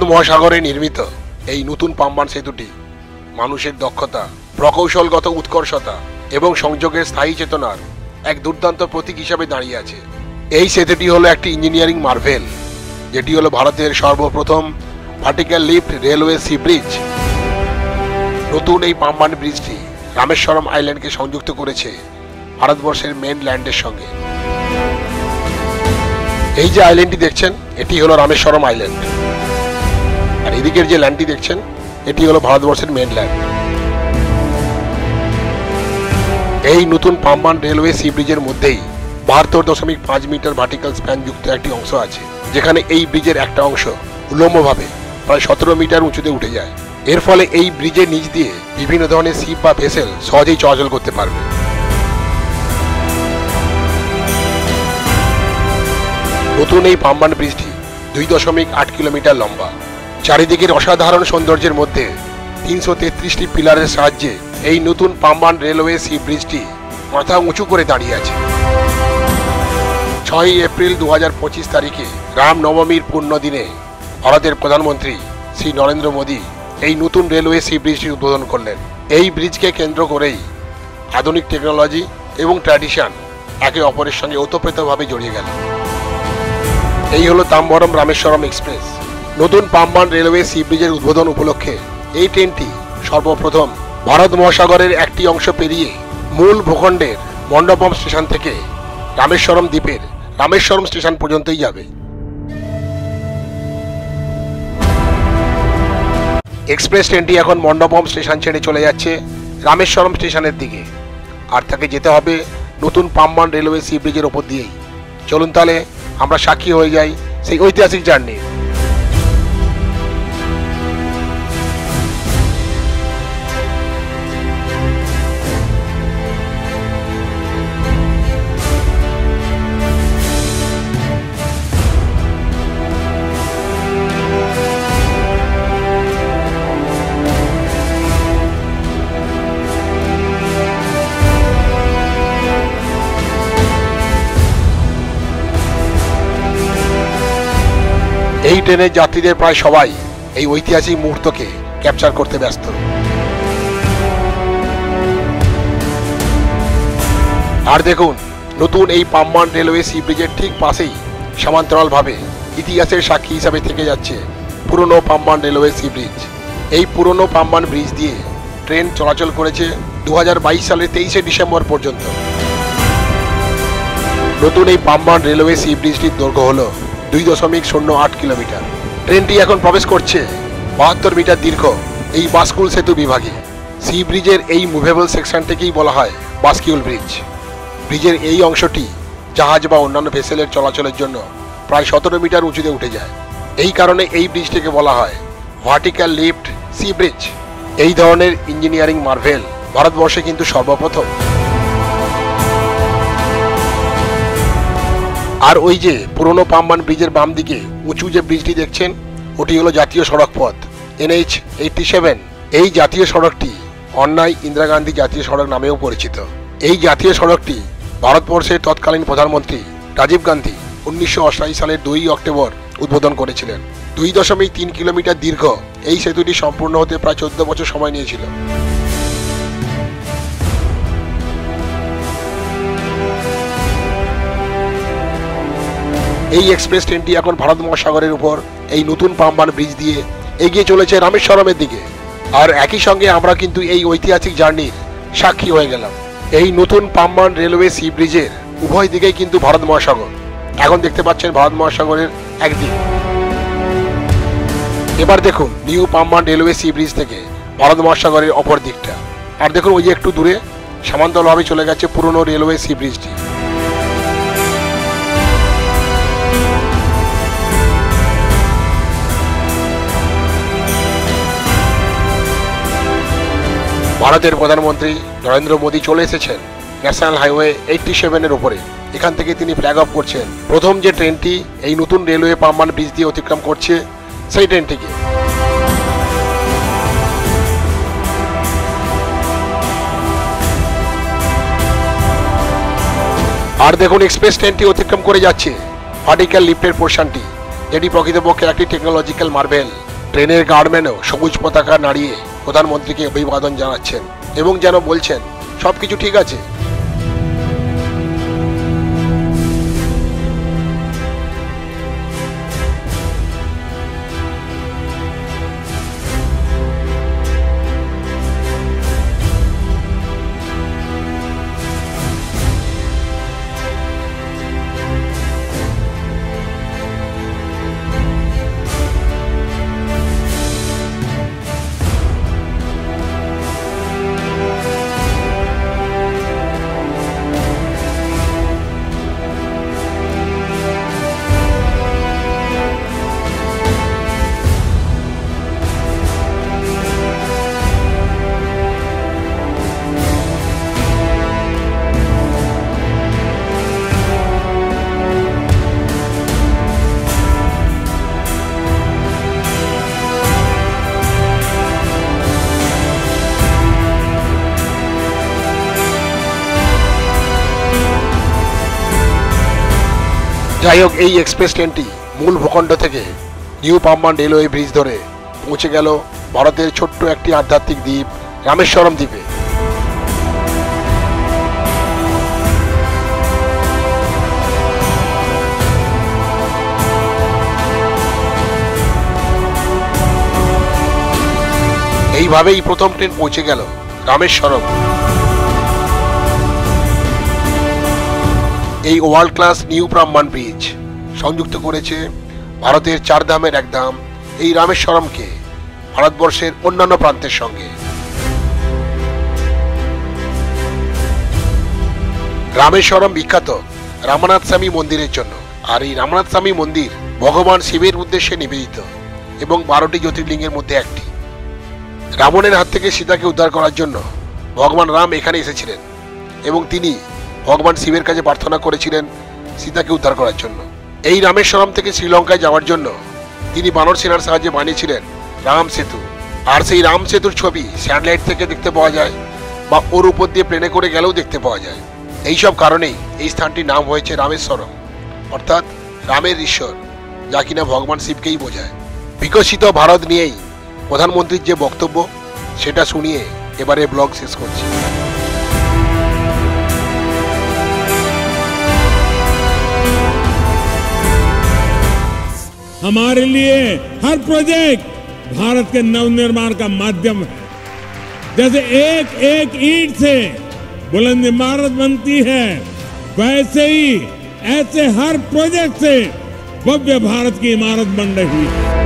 ভারত মহাসাগরে নির্মিত এই নতুন পাম্বান সেতুটি মানুষের দক্ষতা, প্রকৌশলগত উৎকর্ষতা এবং সংযোগের স্থায়ী চেতনার এক দুর্দান্ত প্রতীক হিসাবে দাঁড়িয়ে আছে। এই সেতুটি হলো একটি ইঞ্জিনিয়ারিং মার্ভেল, যেটি হলো ভারতের সর্বপ্রথম vertical lift railway sea bridge. নতুন এই পাম্বান ব্রিজটি রামেশ্বরম আইল্যান্ডকে সংযুক্ত করেছে ভারতবর্ষের মেন ল্যান্ডের সঙ্গে। এই যে আইল্যান্ডটি দেখছেন, এটি হলো রামেশ্বরম আইল্যান্ড, আর এদিকের যে ল্যান্ডটি দেখছেন, এটি হলো ভারতবর্ষের মেন ল্যান্ড। এই নতুন পাম্বান রেলওয়ে সি ব্রিজের মধ্যেই 72.5 মিটার ভার্টিক্যাল স্প্যান যুক্ত একটি অংশ আছে, যেখানে এই ব্রিজের একটা অংশ উল্লম্বভাবে প্রায় 17 মিটার উঁচুতে উঠে যায়। এর ফলে এই ব্রিজের নিচ দিয়ে বিভিন্ন ধরনের শিপ বা ভেসেল সহজেই চলাচল করতে পারবে। নতুন এই পাম্বান ব্রিজটি 2.8 কিলোমিটার লম্বা। চারিদিকের অসাধারণ সৌন্দর্যের মধ্যে 333টি পিলারের সাহায্যে এই নতুন পাম্বান রেলওয়ে সি ব্রিজটি মাথা উঁচু করে দাঁড়িয়ে আছে। 6 এপ্রিল 2025 তারিখে রামনবমীর পূর্ণ দিনে ভারতের প্রধানমন্ত্রী শ্রী নরেন্দ্র মোদী এই নতুন রেলওয়ে সি ব্রিজটি উদ্বোধন করলেন। এই ব্রিজকে কেন্দ্র করেই আধুনিক টেকনোলজি এবং ট্র্যাডিশন একে অপরের সঙ্গে ওতপ্রোতভাবে জড়িয়ে গেল। এই হলো তাম্বরম রামেশ্বরম এক্সপ্রেস। নতুন পাম্বান রেলওয়ে সি ব্রিজের উদ্বোধন উপলক্ষে এই ট্রেনটি সর্বপ্রথম ভারত মহাসাগরের একটি অংশ পেরিয়ে মূল ভূখণ্ডের মণ্ডপম স্টেশন থেকে রামেশ্বরম দ্বীপের রামেশ্বরম স্টেশন পর্যন্তই যাবে। এক্সপ্রেস ট্রেনটি এখন মণ্ডপম স্টেশন ছেড়ে চলে যাচ্ছে রামেশ্বরম স্টেশনের দিকে, আর তাকে যেতে হবে নতুন পাম্বান রেলওয়ে সি ব্রিজের ওপর দিয়েই। চলুন তাহলে আমরা সাক্ষী হয়ে যাই সেই ঐতিহাসিক জার্নির। এই ট্রেনের যাত্রীদের প্রায় সবাই এই ঐতিহাসিক মুহূর্তকে ক্যাপচার করতে ব্যস্ত। আর দেখুন, নতুন এই পাম্বান রেলওয়ে সি ব্রিজের ঠিক পাশেই সমান্তরালভাবে ইতিহাসের সাক্ষী হিসাবে থেকে যাচ্ছে পুরনো পাম্বান রেলওয়ে সি ব্রিজ। এই পুরনো পাম্বান ব্রিজ দিয়ে ট্রেন চলাচল করেছে 2022 সালের 23শে ডিসেম্বর পর্যন্ত। নতুন এই পাম্বান রেলওয়ে সি ব্রিজটির দৈর্ঘ্য হল 2.08 কিলোমিটার। ট্রেনটি এখন প্রবেশ করছে 72 মিটার দীর্ঘ এই বাসকুল সেতু বিভাগে। সি ব্রিজের এই মুভেবল সেকশনটিকেই বলা হয় বাসকিউল ব্রিজ। ব্রিজের এই অংশটি জাহাজ বা অন্যান্য ভেসেলের চলাচলের জন্য প্রায় 17 মিটার উঁচুতে উঠে যায়। এই কারণে এই ব্রিজটিকে বলা হয় ভার্টিক্যাল লিফট সি ব্রিজ। এই ধরনের ইঞ্জিনিয়ারিং মার্ভেল ভারতবর্ষে কিন্তু সর্বপ্রথম। আর ওই যে পুরনো পাম্বান ব্রিজের বাম দিকে উঁচু যে ব্রিজটি দেখছেন, ওটি হলো জাতীয় সড়ক পথ NH 87। এই জাতীয় সড়কটি অন্যায় ইন্দিরা গান্ধী জাতীয় সড়ক নামেও পরিচিত। এই জাতীয় সড়কটি ভারতবর্ষের তৎকালীন প্রধানমন্ত্রী রাজীব গান্ধী 1988 সালের 2 অক্টোবর উদ্বোধন করেছিলেন। 2.3 কিলোমিটার দীর্ঘ এই সেতুটি সম্পূর্ণ হতে প্রায় 14 বছর সময় নিয়েছিল। এই এক্সপ্রেস ট্রেনটি এখন ভারত মহাসাগরের উপর এই নতুন পাম্বান ব্রিজ দিয়ে এগিয়ে চলেছে রামেশ্বরমের দিকে। আর একই সঙ্গে আমরা কিন্তু এই ঐতিহাসিক জার্নির সাক্ষী হয়ে গেলাম। এই নতুন পাম্বান রেলওয়ে সি ব্রিজের উভয় দিকেই কিন্তু ভারত মহাসাগর। এখন দেখতে পাচ্ছেন ভারত মহাসাগরের একদিক। এবার দেখুন new Pamban railway sea bridge থেকে ভারত মহাসাগরের অপর দিকটা। আর দেখুন ওই যে একটু দূরে সমান্তরালভাবে চলে গেছে পুরনো রেলওয়ে সি ব্রিজটি। ভারতের প্রধানমন্ত্রী নরেন্দ্র মোদী চলে এসেছেন ন্যাশনাল হাইওয়ে 87-এর উপরে। এখান থেকে তিনি ফ্ল্যাগ অফ করছেন প্রথম যে ট্রেনটি এই নতুন রেলওয়ে পাম্বান ব্রিজ দিয়ে অতিক্রম করছে সেই ট্রেনটিকে। আর দেখুন এক্সপ্রেস ট্রেনটি অতিক্রম করে যাচ্ছে ভার্টিক্যাল লিফটের পোর্শনটি, যেটি প্রকৃতপক্ষে একটি টেকনোলজিক্যাল মার্ভেল ট্রেনের গার্ডম্যানও সবুজ পতাকা নাড়িয়ে প্রধানমন্ত্রীকে অভিবাদন জানাচ্ছেন এবং যেন বলছেন সবকিছু ঠিক আছে। যাই হোক, এই এক্সপ্রেস ট্রেনটি মূল ভূখণ্ড থেকে নিউ পাম্বান রেলওয়ে ব্রিজ ধরে পৌঁছে গেল ভারতের ছোট্ট একটি আধ্যাত্মিক দ্বীপ রামেশ্বরম দ্বীপে। এইভাবেই প্রথম ট্রেন পৌঁছে গেল রামেশ্বরম। এই world class new Pamban bridge সংযুক্ত করেছে ভারতের চার ধামের এক ধাম এই রামেশ্বরমকে ভারতবর্ষের অন্যান্য প্রান্তের সঙ্গে। রামেশ্বরম বিখ্যাত রামনাথ স্বামী মন্দিরের জন্য, আর এই রামনাথ স্বামী মন্দির ভগবান শিবের উদ্দেশ্যে নিবেদিত এবং 12টি জ্যোতির্লিঙ্গের মধ্যে একটি। রাবণের হাত থেকে সীতাকে উদ্ধার করার জন্য ভগবান রাম এখানে এসেছিলেন এবং তিনি ভগবান শিবের কাছে প্রার্থনা করেছিলেন সীতাকে উদ্ধার করার জন্য। এই রামেশ্বরম থেকে শ্রীলঙ্কায় যাওয়ার জন্য তিনি বানর সেনার সাহায্যে বানিয়েছিলেন রাম সেতু। আর সেই রাম সেতুর ছবি স্যাটেলাইট থেকে দেখতে পাওয়া যায় বা ওর উপর দিয়ে প্লেনে করে গেলেও দেখতে পাওয়া যায়। এইসব কারণেই এই স্থানটির নাম হয়েছে রামেশ্বরম, অর্থাৎ রামের ঈশ্বর, যা কিনা ভগবান শিবকেই বোঝায়। বিকশিত ভারত নিয়েই প্রধানমন্ত্রীর যে বক্তব্য সেটা শুনিয়ে এবারে ব্লগ শেষ করছি। हमारे लिए हर प्रोजेक्ट भारत के नवनिर्माण का माध्यम है। जैसे एक एक ईंट से बुलंद इमारत बनती है, वैसे ही ऐसे हर प्रोजेक्ट से भव्य भारत की इमारत बन रही है।